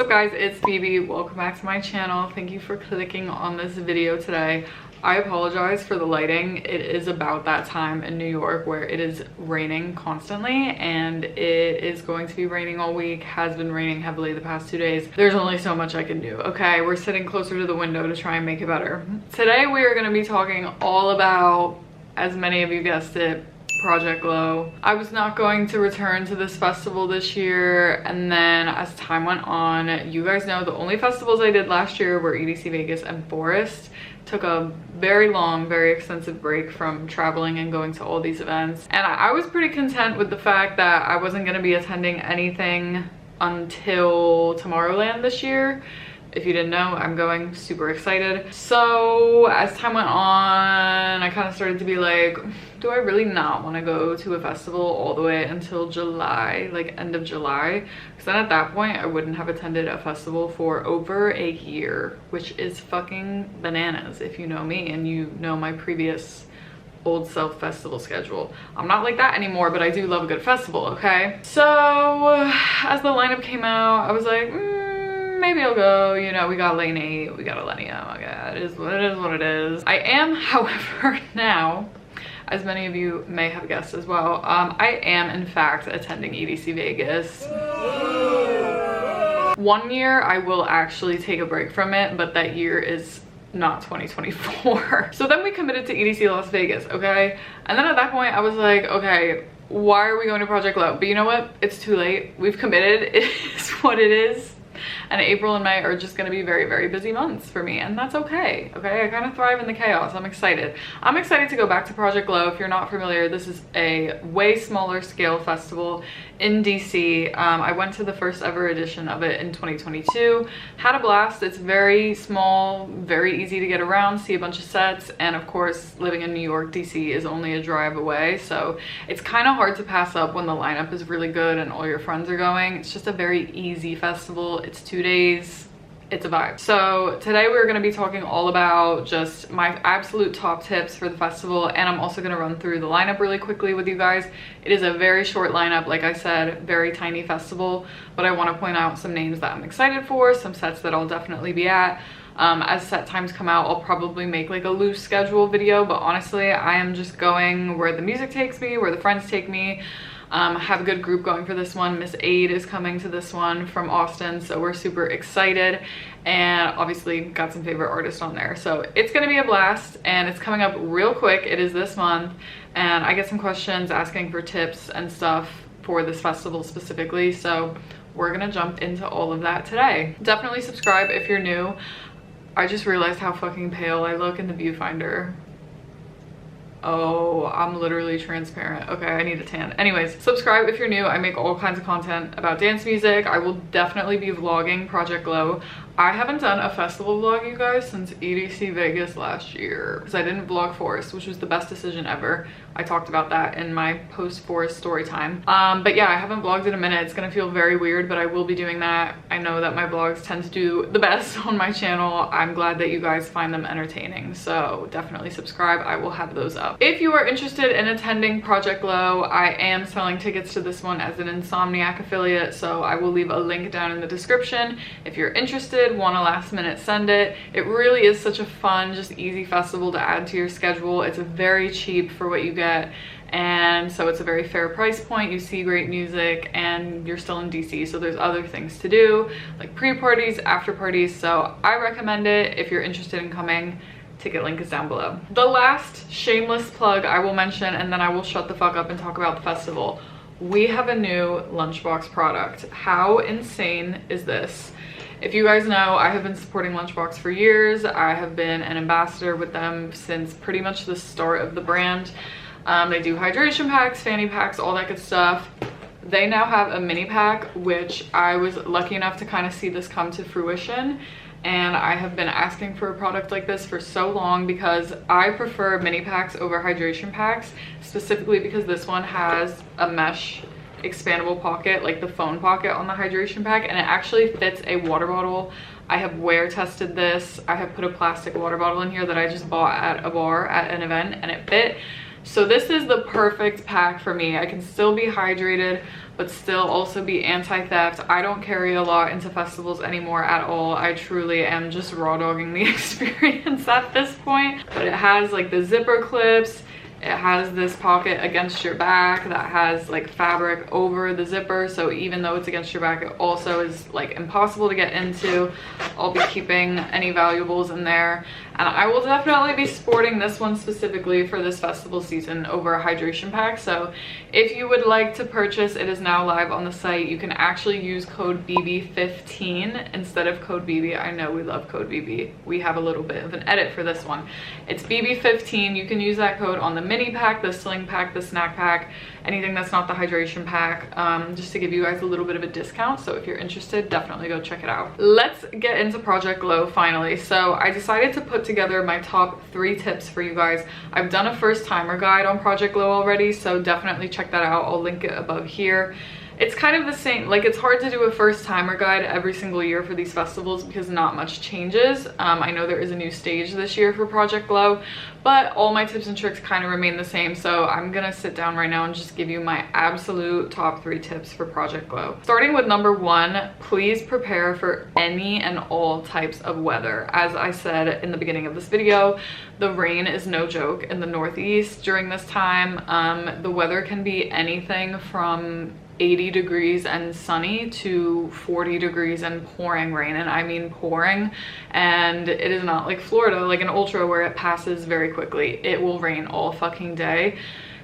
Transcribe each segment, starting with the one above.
up guys, it's Bebe. Welcome back to my channel. Thank you for clicking on this video today. I apologize for the lighting. It is about that time in New York where it is raining constantly, and it is going to be raining all week. Has been raining heavily the past 2 days. There's only so much I can do. Okay, we're sitting closer to the window to try and make it better. Today we are going to be talking all about, as many of you guessed it, Project Glow. I was not going to return to this festival this year, and then as time went on, you guys know the only festivals I did last year were EDC Vegas and Forest. Took a very long, very extensive break from traveling and going to all these events, and I was pretty content with the fact that I wasn't going to be attending anything until Tomorrowland this year. If you didn't know, I'm going, super excited. So as time went on, I kind of started to be like, do I really not want to go to a festival all the way until July, like end of July? Because then at that point, I wouldn't have attended a festival for over a year, which is fucking bananas if you know me and you know my previous old self festival schedule. I'm not like that anymore, but I do love a good festival, okay? So as the lineup came out, I was like, maybe I'll go. You know, we got Lane 8, we got Millennium. Okay, it is what it is, what it is. I am, however, now, as many of you may have guessed as well, I am in fact attending EDC Vegas. 1 year I will actually take a break from it, but that year is not 2024. So then we committed to EDC Las Vegas, okay? And then at that point I was like, okay, why are we going to Project Glow? But you know what? It's too late. We've committed. It is what it is. And April and May are just going to be very, very busy months for me, and that's okay. Okay, I kind of thrive in the chaos. I'm excited. I'm excited to go back to Project Glow. If you're not familiar, this is a way smaller scale festival in DC. I went to the first ever edition of it in 2022. Had a blast. It's very small, very easy to get around, see a bunch of sets, and of course, living in New York, DC is only a drive away, so it's kind of hard to pass up when the lineup is really good and all your friends are going. It's just a very easy festival. It's 2 days. It's a vibe. So today we're going to be talking all about just my absolute top tips for the festival, and I'm also going to run through the lineup really quickly with you guys. It is a very short lineup, like I said, very tiny festival, but I want to point out some names that I'm excited for, some sets that I'll definitely be at. As set times come out, I'll probably make like a loose schedule video, but honestly, I am just going where the music takes me, where the friends take me. Have a good group going for this one. Miss Aid is coming to this one from Austin, so we're super excited, and obviously got some favorite artists on there, so it's gonna be a blast, and it's coming up real quick. It is this month, and I get some questions asking for tips and stuff for this festival specifically, so we're gonna jump into all of that today. Definitely subscribe if you're new. I just realized how fucking pale I look in the viewfinder. Oh, I'm literally transparent. Okay, I need a tan. Anyways, subscribe if you're new. I make all kinds of content about dance music. I will definitely be vlogging Project Glow. I haven't done a festival vlog, you guys, since EDC Vegas last year, because I didn't vlog Forest, which was the best decision ever. I talked about that in my post-Forest story time. But yeah, I haven't vlogged in a minute. It's gonna feel very weird, but I will be doing that. I know that my vlogs tend to do the best on my channel. I'm glad that you guys find them entertaining, so definitely subscribe. I will have those up. If you are interested in attending Project Glow, I am selling tickets to this one as an INSOMNIAC affiliate, so I will leave a link down in the description. If you're interested, want to last minute send it. It really is such a fun, just easy festival to add to your schedule. It's very cheap for what you get, and so it's a very fair price point. You see great music, and you're still in DC, so there's other things to do, like pre-parties, after parties, so I recommend it if you're interested in coming. Ticket link is down below. The last shameless plug I will mention, and then I will shut the fuck up and talk about the festival. We have a new lunchbox product. How insane is this? If you guys know, I have been supporting Lunchbox for years. I have been an ambassador with them since pretty much the start of the brand. They do hydration packs, fanny packs, all that good stuff. They now have a mini pack, which I was lucky enough to kind of see this come to fruition. And I have been asking for a product like this for so long because I prefer mini packs over hydration packs, specifically because this one has a mesh expandable pocket, like the phone pocket on the hydration pack, and it actually fits a water bottle. I have wear tested this. I have put a plastic water bottle in here that I just bought at a bar at an event, and it fit. So this is the perfect pack for me. I can still be hydrated, but still also be anti-theft. I don't carry a lot into festivals anymore at all. I truly am just raw dogging the experience at this point. But it has like the zipper clips. It has this pocket against your back that has like fabric over the zipper, so even though it's against your back, it also is like impossible to get into. I'll be keeping any valuables in there, and I will definitely be sporting this one specifically for this festival season over a hydration pack. So if you would like to purchase, it is now live on the site. You can actually use code BB15 instead of code BB. I know we love code BB. We have a little bit of an edit for this one. It's BB15. You can use that code on the mini pack, the sling pack, the snack pack, anything that's not the hydration pack, just to give you guys a little bit of a discount. So if you're interested, definitely go check it out. Let's get into Project Glow finally. So I decided to put together my top 3 tips for you guys. I've done a first timer guide on Project Glow already, so definitely check that out. I'll link it above here. It's kind of the same, like it's hard to do a first timer guide every single year for these festivals because not much changes. I know there is a new stage this year for Project Glow, but all my tips and tricks kind of remain the same. So I'm gonna sit down right now and just give you my absolute top 3 tips for Project Glow. Starting with number 1, please prepare for any and all types of weather. As I said in the beginning of this video, the rain is no joke in the Northeast during this time. The weather can be anything from 80 degrees and sunny to 40 degrees and pouring rain, and I mean pouring. And it is not like Florida, like an ultra where it passes very quickly. It will rain all fucking day.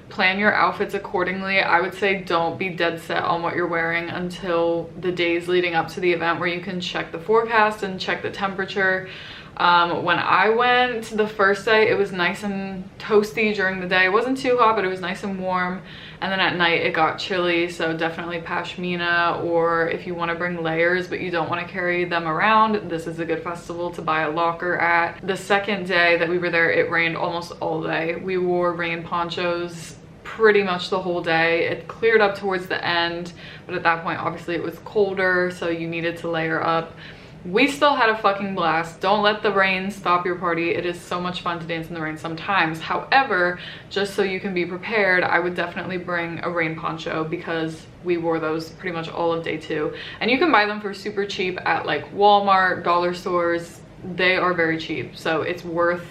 Plan your outfits accordingly. I would say don't be dead set on what you're wearing until the days leading up to the event, where you can check the forecast and check the temperature. When I went the first day, it was nice and toasty during the day. It wasn't too hot, but it was nice and warm. And then at night it got chilly, so definitely pashmina, or if you want to bring layers but you don't want to carry them around, this is a good festival to buy a locker at. The second day that we were there, it rained almost all day. We wore rain ponchos pretty much the whole day. It cleared up towards the end, but at that point obviously it was colder, so you needed to layer up. We still had a fucking blast. Don't let the rain stop your party. It is so much fun to dance in the rain sometimes. However, just so you can be prepared, I would definitely bring a rain poncho, because we wore those pretty much all of day 2. And you can buy them for super cheap at like Walmart, dollar stores. They are very cheap, so it's worth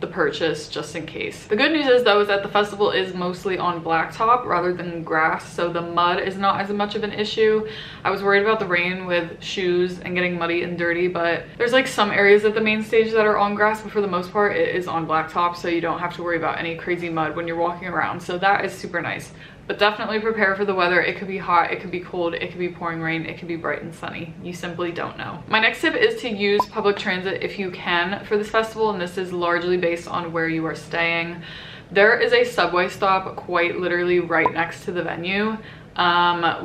the purchase just in case. The good news is though is that the festival is mostly on blacktop rather than grass, so the mud is not as much of an issue. I was worried about the rain with shoes and getting muddy and dirty, but there's like some areas at the main stage that are on grass, but for the most part it is on blacktop, so you don't have to worry about any crazy mud when you're walking around, so that is super nice. But definitely prepare for the weather. It could be hot, it could be cold, it could be pouring rain, it could be bright and sunny. You simply don't know. My next tip is to use public transit if you can for this festival, and this is largely based on where you are staying. There is a subway stop quite literally right next to the venue.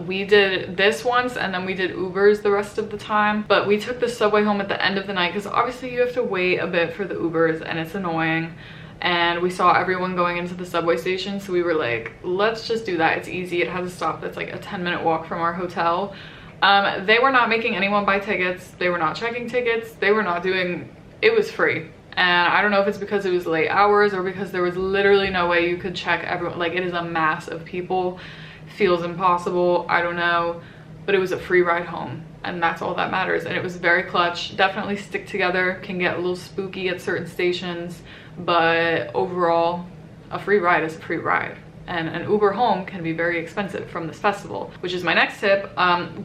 We did this once and then we did Ubers the rest of the time, but we took the subway home at the end of the night because obviously you have to wait a bit for the Ubers and it's annoying. And we saw everyone going into the subway station, so we were like, let's just do that. It's easy. It has a stop that's like a 10-minute walk from our hotel. They were not making anyone buy tickets. They were not checking tickets. They were not doing, it was free. And I don't know if it's because it was late hours or because there was literally no way you could check everyone. Like, it is a mass of people. Feels impossible. I don't know. But it was a free ride home, and that's all that matters. And it was very clutch. Definitely stick together. Can get a little spooky at certain stations, but overall a free ride is a free ride. And an Uber home can be very expensive from this festival, which is my next tip.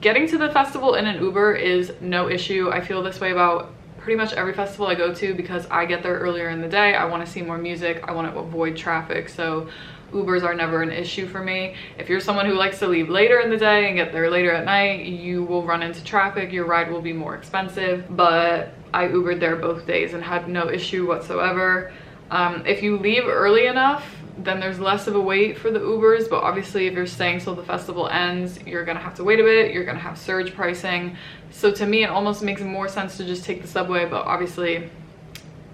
Getting to the festival in an Uber is no issue. I feel this way about pretty much every festival I go to because I get there earlier in the day. I want to see more music. I want to avoid traffic, so Ubers are never an issue for me. If you're someone who likes to leave later in the day and get there later at night, you will run into traffic. Your ride will be more expensive, but I Ubered there both days and had no issue whatsoever. If you leave early enough, then there's less of a wait for the Ubers, but obviously if you're staying till the festival ends, you're gonna have to wait a bit. You're gonna have surge pricing. So to me, it almost makes more sense to just take the subway, but obviously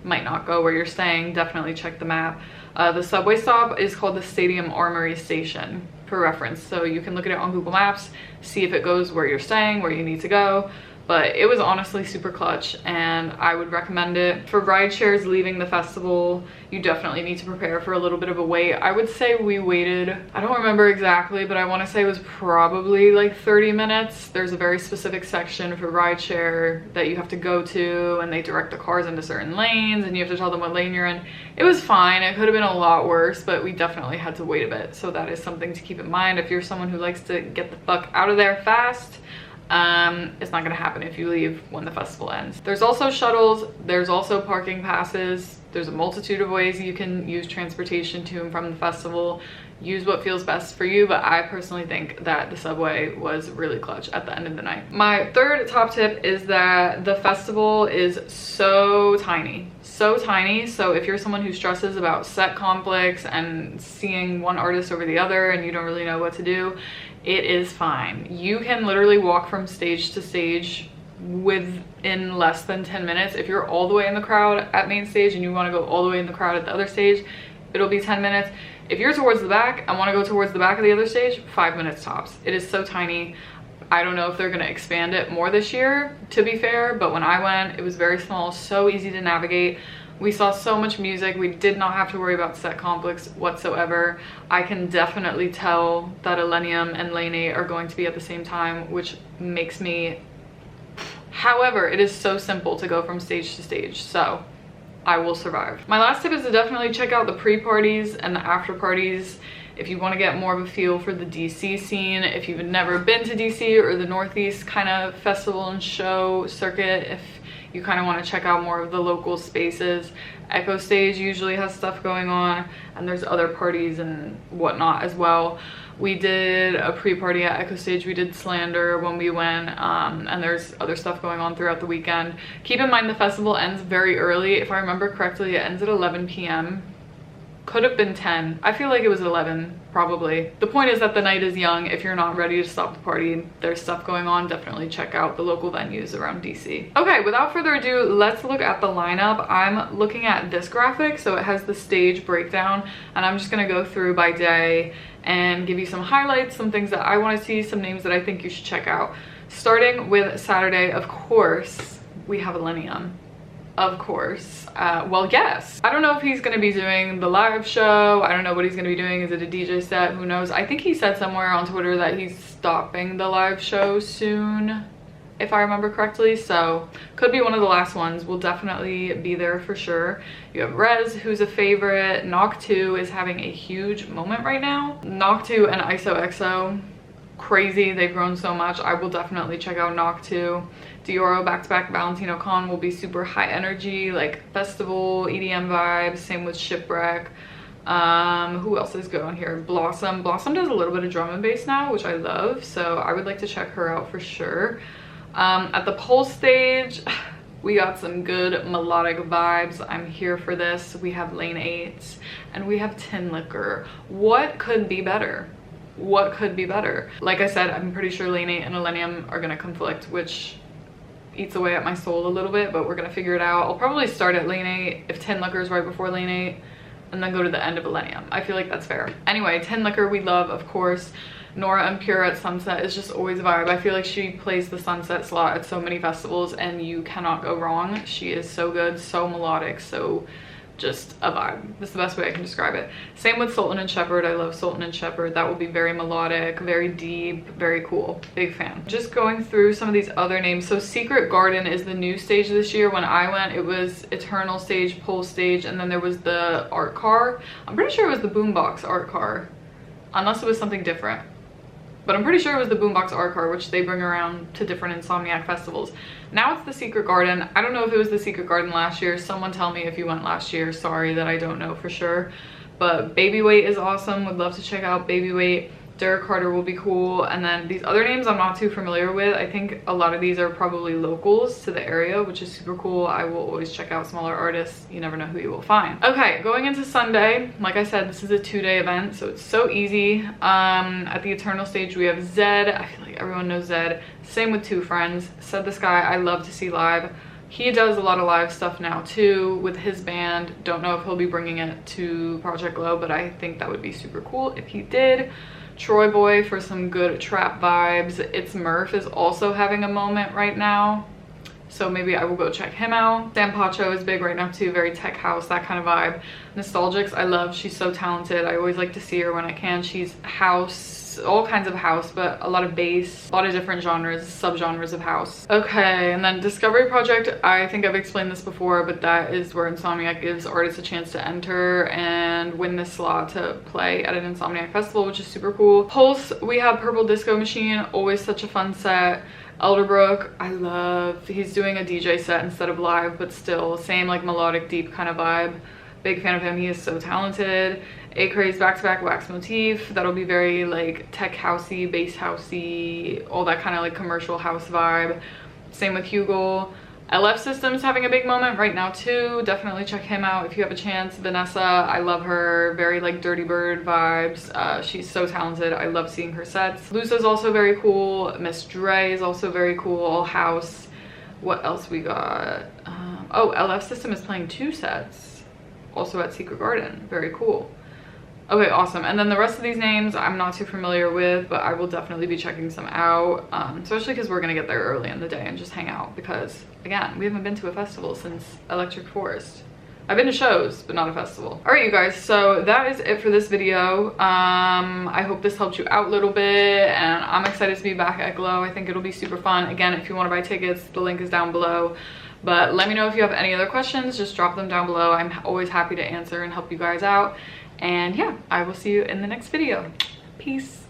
might not go where you're staying. Definitely check the map. The subway stop is called the Stadium Armory Station, for reference. So you can look at it on Google Maps, see if it goes where you're staying, where you need to go. but it was honestly super clutch and I would recommend it. For ride shares leaving the festival, you definitely need to prepare for a little bit of a wait. I would say we waited, I don't remember exactly, but I want to say it was probably like 30 minutes. There's a very specific section for ride share that you have to go to, and they direct the cars into certain lanes and you have to tell them what lane you're in. It was fine. It could have been a lot worse, but we definitely had to wait a bit. So that is something to keep in mind if you're someone who likes to get the fuck out of there fast. It's not gonna happen if you leave when the festival ends. There's also shuttles, there's also parking passes, there's a multitude of ways you can use transportation to and from the festival. Use what feels best for you, but I personally think that the subway was really clutch at the end of the night. My third top tip is that the festival is so tiny. So if you're someone who stresses about set conflicts and seeing one artist over the other and you don't really know what to do, it is fine. You can literally walk from stage to stage within less than 10 minutes. If you're all the way in the crowd at main stage and you want to go all the way in the crowd at the other stage, it'll be 10 minutes. If you're towards the back and want to go towards the back of the other stage, 5 minutes tops. It is so tiny. I don't know if they're going to expand it more this year, to be fair, but when I went, it was very small, so easy to navigate. We saw so much music. We did not have to worry about set conflicts whatsoever. I can definitely tell that Illenium and Lane 8 are going to be at the same time, which makes me... However, it is so simple to go from stage to stage, so I will survive. My last tip is to definitely check out the pre-parties and the after parties if you want to get more of a feel for the DC scene. If you've never been to DC or the Northeast kind of festival and show circuit, if you kind of want to check out more of the local spaces, Echo Stage usually has stuff going on, and there's other parties and whatnot as well. We did a pre-party at Echo Stage. We did Slander when we went, and there's other stuff going on throughout the weekend. Keep in mind the festival ends very early. If I remember correctly, it ends at 11 p.m. Could have been 10. I feel like it was 11, probably. The point is that the night is young. If you're not ready to stop the party, there's stuff going on. Definitely check out the local venues around DC. Okay, without further ado, let's look at the lineup. I'm looking at this graphic, so it has the stage breakdown, and I'm just gonna go through by day and give you some highlights, some things that I want to see, some names that I think you should check out. Starting with Saturday, of course, we have Illenium. Of course. Well, yes. I don't know if he's going to be doing the live show. I don't know what he's going to be doing. Is it a DJ set? Who knows? I think he said somewhere on Twitter that he's stopping the live show soon, if I remember correctly. So could be one of the last ones. We'll definitely be there for sure. You have Rez, who's a favorite. Knock 2 is having a huge moment right now. Knock 2 and ISOXO, crazy. They've grown so much. I will definitely check out Knock 2. Dioro back-to-back Valentino Con will be super high energy, like festival, EDM vibes. Same with Shipwreck. Who else is going here? Blossom. Blossom does a little bit of drum and bass now, which I love, so I would like to check her out for sure. At the pole stage, we got some good melodic vibes. I'm here for this. We have Lane 8 and we have Tin Liquor. What could be better? What could be better? Like I said, I'm pretty sure Lane 8 and Illenium are gonna conflict, which eats away at my soul a little bit, but we're gonna figure it out. I'll probably start at Lane 8 if Tin Liquor is right before Lane 8, and then go to the end of Illenium. I feel like that's fair. Anyway, Tin Liquor we love, of course. Nora and Pure at Sunset is just always a vibe. I feel like she plays the Sunset slot at so many festivals and you cannot go wrong. She is so good, so melodic, so just a vibe. That's the best way I can describe it. Same with Sultan and Shepherd. I love Sultan and Shepherd. That will be very melodic, very deep, very cool. Big fan. Just going through some of these other names. So Secret Garden is the new stage this year. When I went, it was Eternal stage, Pole stage, and then there was the art car. I'm pretty sure it was the Boombox art car, unless it was something different. But I'm pretty sure it was the Boombox art car, which they bring around to different Insomniac festivals. Now it's the Secret Garden. I don't know if it was the Secret Garden last year. Someone tell me if you went last year. Sorry that I don't know for sure. But Baby Weight is awesome. Would love to check out Baby Weight. Derek Carter will be cool. And then these other names I'm not too familiar with. I think a lot of these are probably locals to the area, which is super cool. I will always check out smaller artists. You never know who you will find. Okay, going into Sunday, like I said, this is a 2-day event, so it's so easy. At the Eternal stage, we have Zed. I feel like everyone knows Zed. Same with Two Friends. Said This Guy, I love to see live. He does a lot of live stuff now too with his band. Don't know if he'll be bringing it to Project Glow, but I think that would be super cool if he did. Troy Boy for some good trap vibes. It's Murph is also having a moment right now, so maybe I will go check him out. Sam Pacho is big right now too, very tech house, that kind of vibe. Nostalgics, I love, she's so talented. I always like to see her when I can. She's house, all kinds of house, but a lot of bass, a lot of different genres, subgenres of house. Okay, and then Discovery Project, I think I've explained this before, but that is where Insomniac gives artists a chance to enter and win this slot to play at an Insomniac festival, which is super cool. Pulse, we have Purple Disco Machine, always such a fun set. Elderbrook, I love, he's doing a DJ set instead of live, but still same like melodic deep kind of vibe. Big fan of him, he is so talented. A-Craze back-to-back Wax Motif, that'll be very like tech housey, bass housey, all that kind of like commercial house vibe. Same with Hugel. LF System's having a big moment right now too, definitely check him out if you have a chance. Vanessa, I love her, very like Dirty Bird vibes. She's so talented, I love seeing her sets. Lusa's also very cool. Miss Dre is also very cool, all house. What else we got? Oh, LF System is playing 2 sets also at Secret Garden, very cool. Okay, awesome. And then the rest of these names I'm not too familiar with, but I will definitely be checking some out, especially because we're gonna get there early in the day and just hang out, because again, we haven't been to a festival since Electric Forest. I've been to shows, but not a festival. All right, you guys, so that is it for this video. I hope this helped you out a little bit, and I'm excited to be back at Glow. I think it'll be super fun. Again, if you want to buy tickets, the link is down below. But let me know if you have any other questions, just drop them down below. I'm always happy to answer and help you guys out. And yeah, I will see you in the next video. Peace.